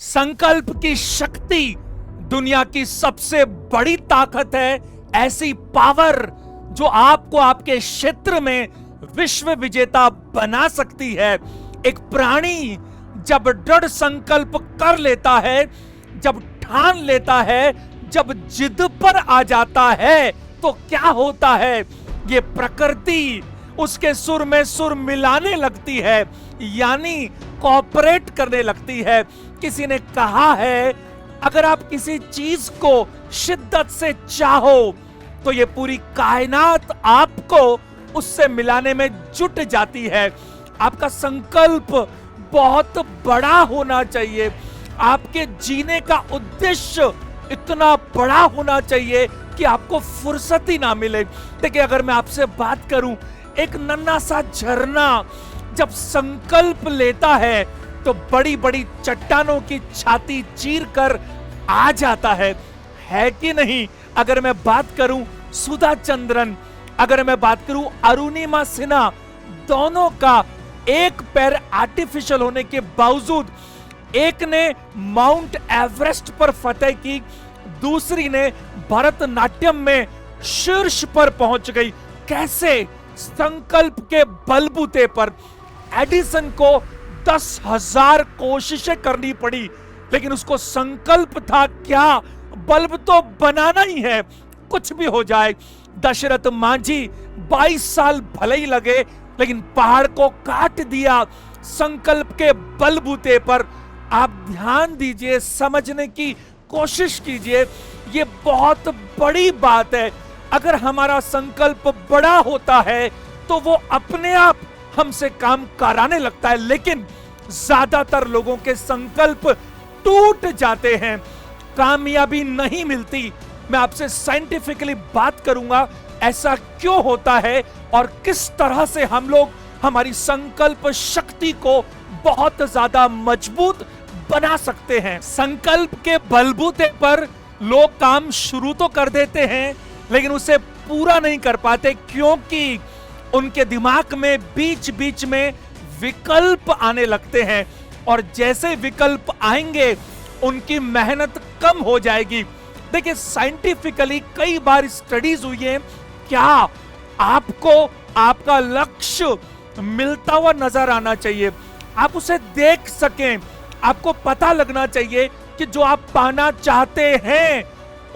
संकल्प की शक्ति दुनिया की सबसे बड़ी ताकत है। ऐसी पावर जो आपको आपके क्षेत्र में विश्व विजेता बना सकती है। एक प्राणी जब दृढ़ संकल्प कर लेता है, जब ठान लेता है, जब जिद पर आ जाता है, तो क्या होता है, ये प्रकृति उसके सुर में सुर मिलाने लगती है, यानी कोऑपरेट करने लगती है। किसी ने कहा है, अगर आप किसी चीज को शिद्दत से चाहो तो ये पूरी कायनात आपको उससे मिलाने में जुट जाती है। आपका संकल्प बहुत बड़ा होना चाहिए। आपके जीने का उद्देश्य इतना बड़ा होना चाहिए कि आपको फुर्सत ही ना मिले। देखिए, अगर मैं आपसे बात करूं, एक नन्हा सा झरना जब संकल्प लेता है तो बड़ी बड़ी चट्टानों की छाती चीर कर आ जाता है कि नहीं? अगर मैं बात करूं सुधा चंद्रन, अगर मैं बात करूं अरुणिमा सिन्हा, दोनों का एक पैर आर्टिफिशियल होने के बावजूद एक ने माउंट एवरेस्ट पर फतेह की, दूसरी ने भरतनाट्यम में शीर्ष पर पहुंच गई। कैसे? संकल्प के बलबूते पर। एडिसन को 10,000 कोशिशें करनी पड़ी, लेकिन उसको संकल्प था क्या, बल्ब तो बनाना ही है, कुछ भी हो जाए। दशरथ मांझी 22 साल भले ही लगे, लेकिन पहाड़ को काट दिया संकल्प के बलबूते पर। आप ध्यान दीजिए, समझने की कोशिश कीजिए, ये बहुत बड़ी बात है। अगर हमारा संकल्प बड़ा होता है तो वो अपने आप हमसे काम कराने लगता है, लेकिन ज्यादातर लोगों के संकल्प टूट जाते हैं, कामयाबी नहीं मिलती। मैं आपसे साइंटिफिकली बात करूंगा, ऐसा क्यों होता है और किस तरह से हम लोग हमारी संकल्प शक्ति को बहुत ज्यादा मजबूत बना सकते हैं। संकल्प के बलबूते पर लोग काम शुरू तो कर देते हैं, लेकिन उसे पूरा नहीं कर पाते, क्योंकि उनके दिमाग में बीच बीच में विकल्प आने लगते हैं, और जैसे विकल्प आएंगे उनकी मेहनत कम हो जाएगी। देखिए, साइंटिफिकली कई बार स्टडीज हुई है। क्या आपको आपका लक्ष्य मिलता हुआ नजर आना चाहिए, आप उसे देख सकें, आपको पता लगना चाहिए कि जो आप पाना चाहते हैं,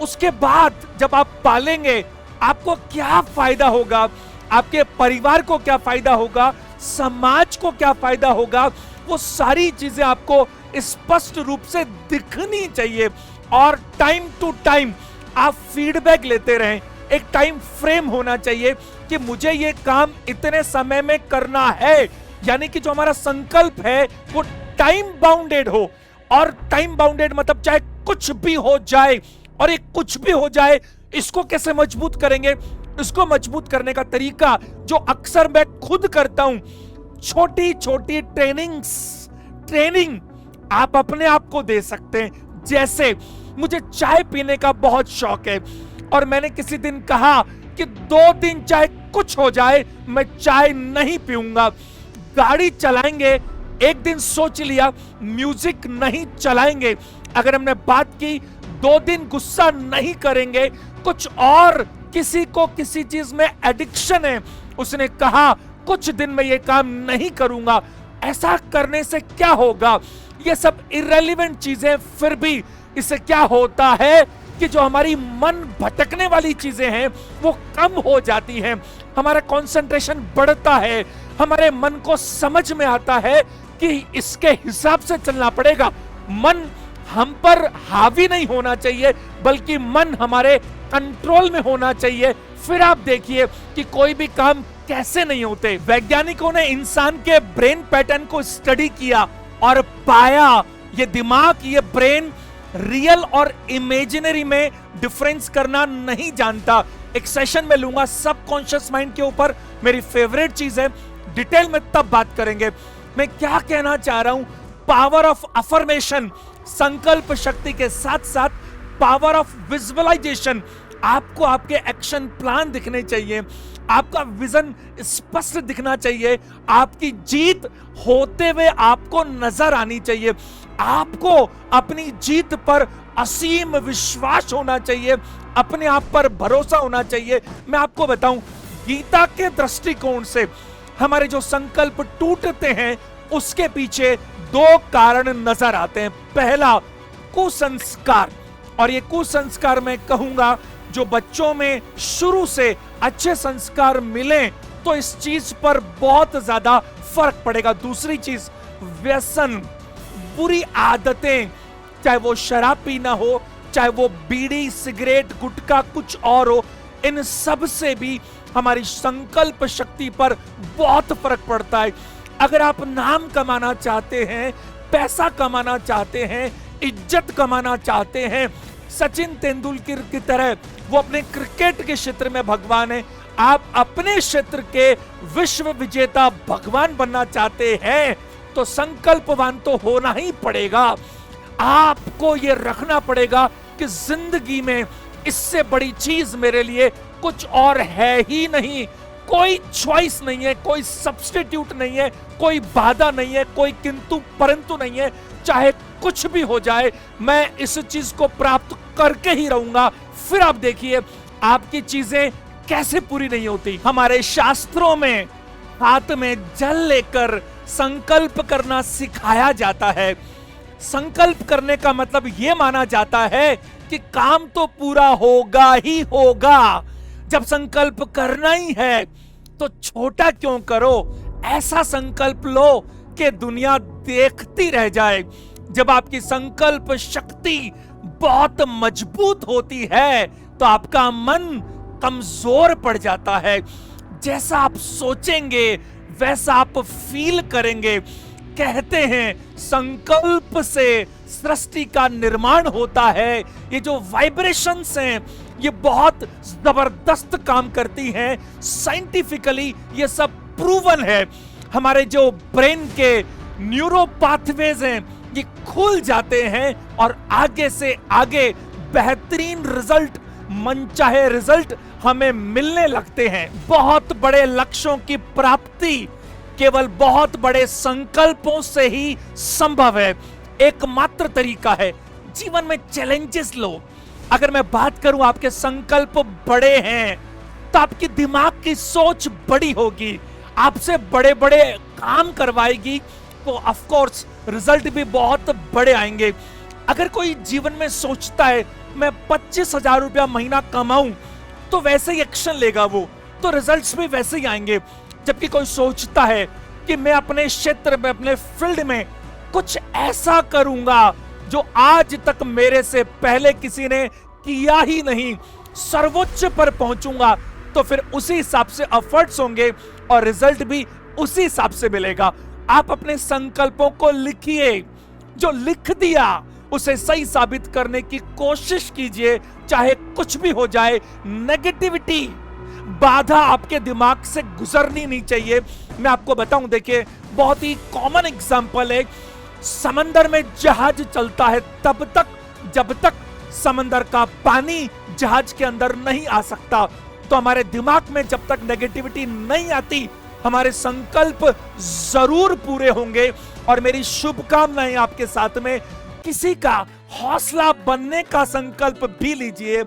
उसके बाद जब आप पालेंगे आपको क्या फायदा होगा, आपके परिवार को क्या फायदा होगा, समाज को क्या फायदा होगा, वो सारी चीजें आपको स्पष्ट रूप से दिखनी चाहिए। और टाइम टू टाइम आप फीडबैक लेते रहें। एक टाइम फ्रेम होना चाहिए कि मुझे ये काम इतने समय में करना है, यानी कि जो हमारा संकल्प है वो टाइम बाउंडेड हो। और टाइम बाउंडेड मतलब चाहे कुछ भी हो जाए, और ये कुछ भी हो जाए इसको कैसे मजबूत करेंगे? इसको मजबूत करने का तरीका जो अक्सर मैं खुद करता हूं, छोटी छोटी ट्रेनिंग आप अपने आप को दे सकते हैं। जैसे मुझे चाय पीने का बहुत शौक है, और मैंने किसी दिन कहा कि 2 दिन चाहे कुछ हो जाए मैं चाय नहीं पीऊंगा। गाड़ी चलाएंगे, एक दिन सोच लिया म्यूजिक नहीं चलाएंगे। अगर हमने बात की 2 दिन गुस्सा नहीं करेंगे, कुछ और किसी को किसी चीज में एडिक्शन है, उसने कहा कुछ दिन में ये काम नहीं करूंगा। ऐसा करने से क्या होगा? ये सब इररिलेवेंट चीजें, फिर भी इससे क्या होता है कि जो हमारी मन भटकने वाली चीजें हैं वो कम हो जाती हैं, हमारा कंसंट्रेशन बढ़ता है, हमारे मन को समझ में आता है कि इसके हिसाब से चलना पड़ेगा। मन हम पर हावी नहीं होना चाहिए, बल्कि मन हमारे कंट्रोल में होना चाहिए। फिर आप देखिए कि कोई भी काम कैसे नहीं होते। वैज्ञानिकों ने इंसान के ब्रेन पैटर्न को स्टडी किया और पाया ये दिमाग, ये ब्रेन रियल और इमेजिनरी में डिफरेंस करना नहीं जानता। एक सेशन में लूंगा सबकॉन्शियस माइंड के ऊपर, मेरी फेवरेट चीज है, डिटेल में तब बात करेंगे। मैं क्या कहना चाह रहा हूं, पावर ऑफ अफर्मेशन, संकल्प शक्ति के साथ साथ पावर ऑफ विजुअलाइजेशन। आपको आपके एक्शन प्लान दिखने चाहिए, आपका विजन स्पष्ट दिखना चाहिए, आपकी जीत होते हुए आपको नजर आनी चाहिए। आपको अपनी जीत पर असीम विश्वास होना चाहिए, अपने आप पर भरोसा होना चाहिए। मैं आपको बताऊं, गीता के दृष्टिकोण से हमारे जो संकल्प टूटते हैं उसके पीछे दो कारण नजर आते हैं। पहला, कुसंस्कार, और ये कुसंस्कार मैं कहूंगा जो बच्चों में शुरू से अच्छे संस्कार मिले तो इस चीज पर बहुत ज्यादा फर्क पड़ेगा। दूसरी चीज, व्यसन, बुरी आदतें, चाहे वो शराब पीना हो, चाहे वो बीड़ी, सिगरेट, गुटखा, कुछ और हो, इन सब से भी हमारी संकल्प शक्ति पर बहुत फर्क पड़ता है। अगर आप नाम कमाना चाहते हैं, पैसा कमाना चाहते हैं, इज्जत कमाना चाहते हैं, सचिन तेंदुलकर की तरह वो अपने क्रिकेट के क्षेत्र में भगवान है, आप अपने क्षेत्र के विश्व विजेता भगवान बनना चाहते हैं तो संकल्पवान तो होना ही पड़ेगा। आपको यह रखना पड़ेगा कि जिंदगी में इससे बड़ी चीज मेरे लिए कुछ और है ही नहीं। कोई चॉइस नहीं है, कोई सब्स्टिट्यूट नहीं है, कोई बाधा नहीं है, कोई किंतु परंतु नहीं है। चाहे कुछ भी हो जाए, मैं इस चीज को प्राप्त करके ही रहूंगा। फिर आप देखिए आपकी चीजें कैसे पूरी नहीं होती। हमारे शास्त्रों में हाथ में जल लेकर संकल्प करना सिखाया जाता है। संकल्प करने का मतलब यह माना जाता है कि काम तो पूरा होगा ही होगा। जब संकल्प करना ही है तो छोटा क्यों करो, ऐसा संकल्प लो कि दुनिया देखती रह जाए। जब आपकी संकल्प शक्ति बहुत मजबूत होती है तो आपका मन कमजोर पड़ जाता है। जैसा आप सोचेंगे वैसा आप फील करेंगे। कहते हैं संकल्प से सृष्टि का निर्माण होता है। ये जो वाइब्रेशंस हैं ये बहुत जबरदस्त काम करती हैं। साइंटिफिकली ये सब प्रूवन है। हमारे जो ब्रेन के न्यूरो पाथवेज हैं ये खुल जाते हैं और आगे से आगे बेहतरीन रिजल्ट, मनचाहे रिजल्ट हमें मिलने लगते हैं। बहुत बड़े लक्ष्यों की प्राप्ति केवल बहुत बड़े संकल्पों से ही संभव है। एकमात्र तरीका है, जीवन में चैलेंजेस लो। अगर मैं बात करूं आपके संकल्प बड़े हैं तो आपकी दिमाग की सोच बड़ी होगी, आपसे बड़े बड़े काम करवाएगी तो ऑफ कोर्स रिजल्ट भी बहुत बड़े आएंगे। अगर कोई जीवन में सोचता है मैं 25,000 रुपया महीना कमाऊं तो वैसे ही एक्शन लेगा वो, तो रिजल्ट्स भी वैसे ही आएंगे। जबकि कोई सोचता है कि मैं अपने क्षेत्र में, अपने फील्ड में कुछ ऐसा करूंगा जो आज तक मेरे से पहले किसी ने किया ही नहीं, सर्वोच्च पर पहुंचूंगा, तो फिर उसी हिसाब से एफर्ट्स होंगे और रिजल्ट भी उसी हिसाब से मिलेगा। आप अपने संकल्पों को लिखिए, जो लिख दिया उसे सही साबित करने की कोशिश कीजिए, चाहे कुछ भी हो जाए। नेगेटिविटी, बाधा आपके दिमाग से गुजरनी नहीं चाहिए। मैं आपको बताऊं, देखिए बहुत ही कॉमन एग्जांपल है, समंदर में जहाज चलता है तब तक जब तक समंदर का पानी जहाज के अंदर नहीं आ सकता। तो हमारे दिमाग में जब तक नेगेटिविटी नहीं आती हमारे संकल्प जरूर पूरे होंगे। और मेरी शुभकामनाएं आपके साथ में। किसी का हौसला बनने का संकल्प भी लीजिए,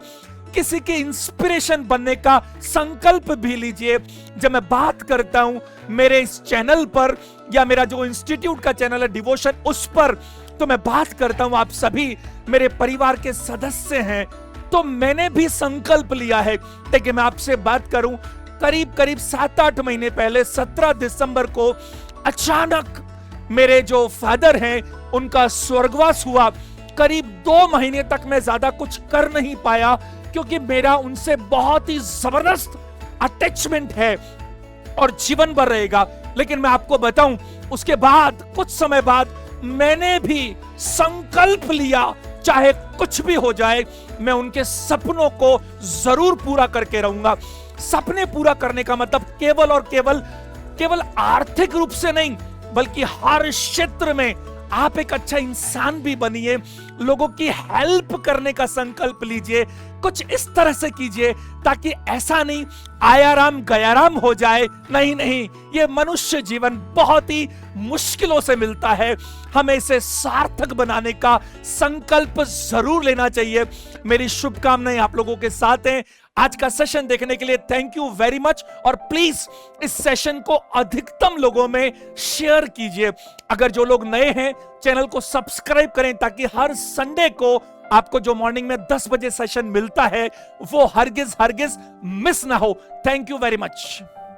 किसी के इंस्पिरेशन बनने का संकल्प भी लीजिए। जब मैं बात करता हूं मेरे इस चैनल पर या मेरा जो इंस्टीट्यूट का चैनल है डिवोशन, उस पर तो मैं बात करता हूं, आप सभी मेरे परिवार के सदस्य हैं, तो मैंने भी संकल्प लिया है। देखिए मैं आपसे बात करूं, करीब करीब 7-8 महीने पहले 17 दिसंबर को अचानक मेरे जो फादर हैं उनका स्वर्गवास हुआ। करीब 2 महीने तक मैं ज्यादा कुछ कर नहीं पाया क्योंकि मेरा उनसे बहुत ही जबरदस्त अटैचमेंट है और जीवन भर रहेगा। लेकिन मैं आपको बताऊं, उसके बाद कुछ समय बाद मैंने भी संकल्प लिया, चाहे कुछ भी हो जाए मैं उनके सपनों को जरूर पूरा करके रहूंगा। सपने पूरा करने का मतलब केवल और केवल आर्थिक रूप से नहीं, बल्कि हर क्षेत्र में आप एक अच्छा इंसान भी बनिए, लोगों की हेल्प करने का संकल्प लीजिए, कुछ इस तरह से कीजिए ताकि ऐसा नहीं आयाराम गयाराम हो जाए। नहीं नहीं, ये मनुष्य जीवन बहुत ही मुश्किलों से मिलता है, हमें इसे सार्थक बनाने का संकल्प जरूर लेना चाहिए। मेरी शुभकामनाएं आप लोगों के साथ हैं। आज का सेशन देखने के लिए थैंक यू वेरी मच, और प्लीज इस सेशन को अधिकतम लोगों में शेयर कीजिए। अगर जो लोग नए हैं, चैनल को सब्सक्राइब करें ताकि हर संडे को आपको जो मॉर्निंग में 10 बजे सेशन मिलता है वो हरगिज हरगिज मिस ना हो। Thank you very much.